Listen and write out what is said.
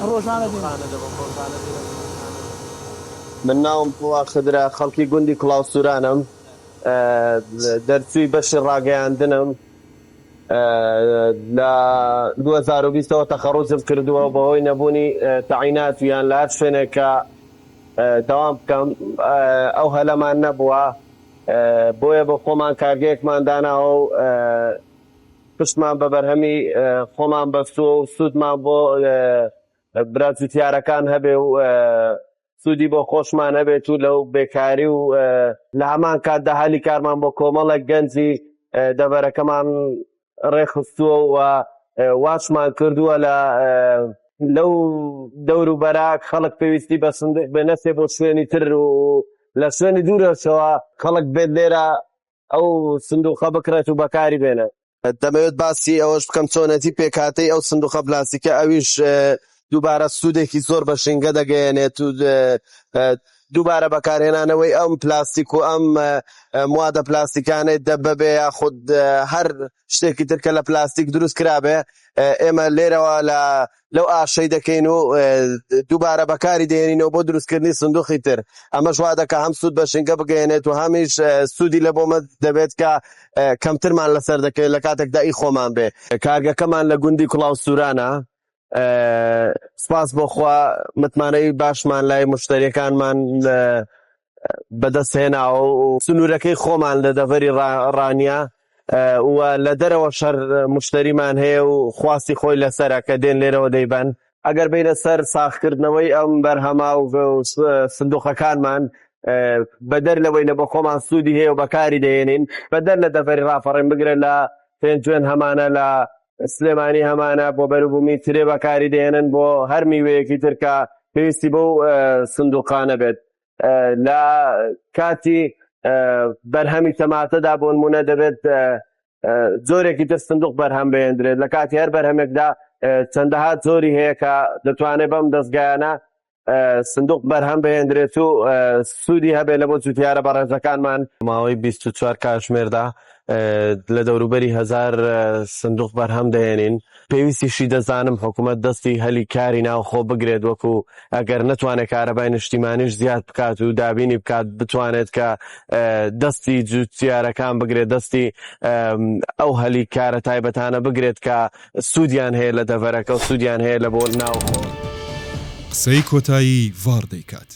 ڕۆژانە من ناوم پڵوا خدرە خەڵکی گوندی کڵاو سوورانم دەرچووی بەشی ڕاگەیاندنم لە 2020ەوە تەخەڕوجم کردووە بەهۆی نەبوونی تەعینات یان لە هەر شوێنێکە دەوام بکەم ئەو هەلەمان نەبووە بۆیە بە خۆمان کارگەیەکمان داناوە و پشتمان بە بەرهەمی خۆمان بەستووە و سوودمان بۆ براجوتیارەکان هەبێ و سوودی بۆ خۆشمان هەبێت و لەو بێکاری و لە هەمان کاتدا هەلی کارمان بۆ کۆمەڵێک گەنجی دەبەرەکەمان ڕێخستووە و واشمان کردووە لەو دەور و بەراک خەڵک پێویستی بە نەسێ بۆ شوێنی تر و لە شوێنی دوورەشەوە خەڵک بێت لێرە ئەو سندوقە بکرێت و بەکاری بێنە. دەمەوێت باسی ئەوەش بکەم چۆنەتی پێکهاتەی ئەو سندوقە پلاستیکە ئەویش دووبارە سوودێکی زۆر بە شینگە دەگەیەنێت و دووبارە بەکارهێنانەوەی ئەم پلاستیک و ئەم موادە پلاستیکانەی دەبەبێ یاخود هەر شتێکی ترکە لە پلاستیک دروست کرابێ ئێمە لێرەوە لەو ئاشەی دەکەین و دووبارە بەکاری دێنینەوە بۆ دروستکردنی سندوقی تر ئەمە ژوا دەکە هەم سوود بە شینگە بگەێنێت و هەمیش سوودی لە بۆمە دەبێت کە کەمترمان لەسەر دەکەێت لە کاتێکدا ئی خۆمان بێ. کارگەکەمان لە گوندی کڵاو سوورانە سپاس بۆخوا متمانەی باشمان لای مشتریەکانمان بەدەستهێناوە و سنوورەکەی خۆمان لە دەڤەری ڕانیە و لە دەرەوە شەر مشتریمان هەیە و خواستی خۆی لەسەرە کە دێن لێرەوە دەیبەن. ئەگەر بینە سەر ساختکردنەوەی ئەم بەرهەما و سندوقەکانمان بەدەر لەوەی لە بۆ خۆمان سوودی هەیە و بەکاری دەێنین بەدەر لە دەڤەری ڕافەڕین بگرێت لە پێنجوێن هەمانە لە سلێمانی هەمانە بۆ بەروبوومی ترێ بەکاری دێنن بۆ هەر میوەیەکی ترکە پێویستی بۆ سندوقانە بێت. لە کاتی بەرهەمی تەماتەدا بۆ نمونە دەبێت جۆرێکی تر سندوق بەرهەم بهێندرێت لە کاتی هەر بەرهەمێکدا چەندەها جۆری هەیە کە دەتوانێت بەم دەستگایانە سندوق بەرهەم بهێندرێت و سوودی هەبێت لە بۆ جوتیارە بەڕێزەکانمان. ماوەی 24 کاتژمێردا لە دەوروبەری 1000 سندوق بەرهەم دەهێنین. پێویستیشی دەزانم حکوومەت دەستی هەلی کاری ناوخۆ بگرێت وەکو ئەگەر نەتوانێت کارەبای نیشتیمانیش زیاد بکات و دابینی بکات بتوانێت کە دەستی جوتیارەکان بگرێت دەستی ئەو هەلی کارە تایبەتانە بگرێت کە سوودیان هەیە لە دەڤەرەکە و سوودیان هەیە لە بۆ ناوخۆ. قسەی کۆتایی ڤار دەیکات.